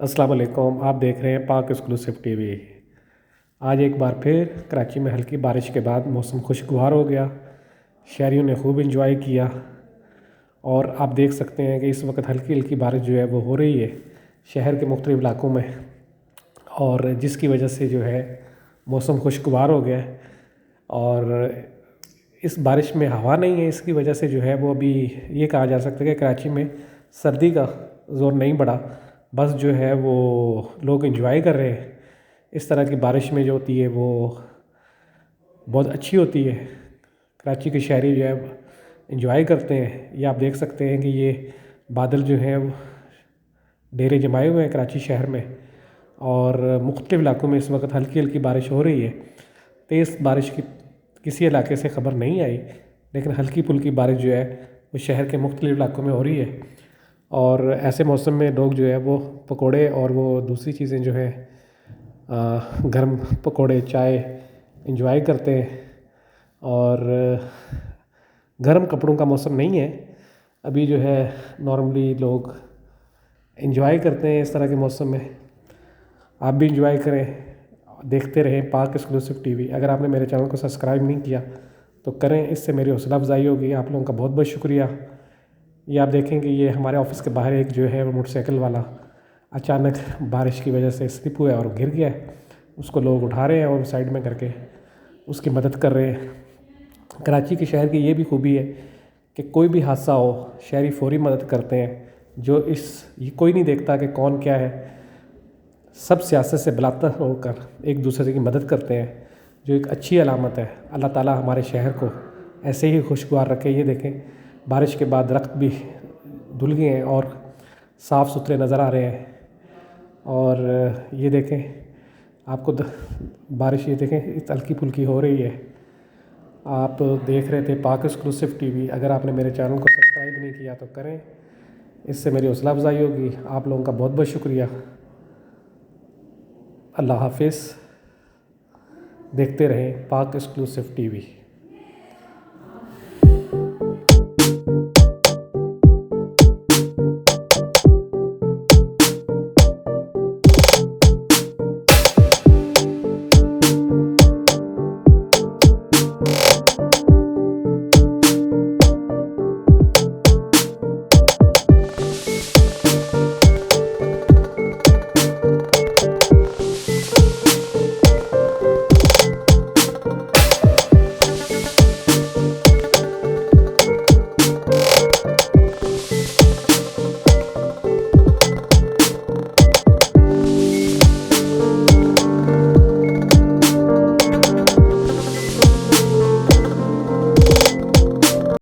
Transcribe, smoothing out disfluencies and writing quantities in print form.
अस्सलाम वालेकुम। आप देख रहे हैं पाक एक्सक्लूसिव टीवी। आज एक बार फिर कराची में हल्की बारिश के बाद मौसम खुशगवार हो गया। शहरियों ने खूब इंजॉय किया और आप देख सकते हैं कि इस वक्त हल्की हल्की बारिश जो है वो हो रही है शहर के मुख्तलिफ़ इलाकों में, और जिसकी वजह से जो है मौसम खुशगवार हो गया है। और इस बारिश में हवा नहीं है, इसकी वजह से जो है वो अभी ये कहा जा सकता है कि कराची में सर्दी का ज़ोर नहीं बढ़ा, बस जो है वो लोग एंजॉय कर रहे हैं। इस तरह की बारिश में जो होती है वो बहुत अच्छी होती है। कराची के शहरी जो है एंजॉय करते हैं। ये आप देख सकते हैं कि ये बादल जो हैं वो डेरे जमाए हुए हैं कराची शहर में, और मुख्तलिफ़ इलाकों में इस वक्त हल्की हल्की बारिश हो रही है। तेज़ बारिश की किसी इलाके से ख़बर नहीं आई, लेकिन हल्की फुल्की बारिश जो है वो शहर के मुख्तलिफ़ इलाकों में हो रही है। और ऐसे मौसम में लोग जो है वो पकोड़े और वो दूसरी चीज़ें जो है गर्म पकोड़े चाय इंजॉय करते हैं। और गर्म कपड़ों का मौसम नहीं है अभी, जो है नॉर्मली लोग इंजॉय करते हैं इस तरह के मौसम में। आप भी इंजॉय करें, देखते रहें पाक एक्सक्लूसिव टीवी। अगर आपने मेरे चैनल को सब्सक्राइब नहीं किया तो करें, इससे मेरी हौसला अफजाई होगी। आप लोगों का बहुत बहुत शुक्रिया। ये आप देखें कि ये हमारे ऑफिस के बाहर एक जो है वो मोटरसाइकिल वाला अचानक बारिश की वजह से स्लिप हुआ और गिर गया है। उसको लोग उठा रहे हैं और साइड में करके उसकी मदद कर रहे हैं। कराची के शहर की ये भी खूबी है कि कोई भी हादसा हो शहरी फौरी मदद करते हैं। जो ये कोई नहीं देखता कि कौन क्या है, सब सियासत से बिलातर होकर एक दूसरे की मदद करते हैं, जो एक अच्छी अलामत है। अल्लाह ताला हमारे शहर को ऐसे ही खुशगवार रखे। ये देखें बारिश के बाद दरख्त भी धुल गए हैं और साफ़ सुथरे नज़र आ रहे हैं। और ये देखें आपको बारिश, ये देखें हल्की फुल्की हो रही है। आप देख रहे थे पाक एक्सक्लूसिव टीवी। अगर आपने मेरे चैनल को सब्सक्राइब नहीं किया तो करें, इससे मेरी हौसला अफजाई होगी। आप लोगों का बहुत बहुत शुक्रिया। अल्लाह हाफिज़। देखते रहें पाक एक्सक्लूसिव टीवी।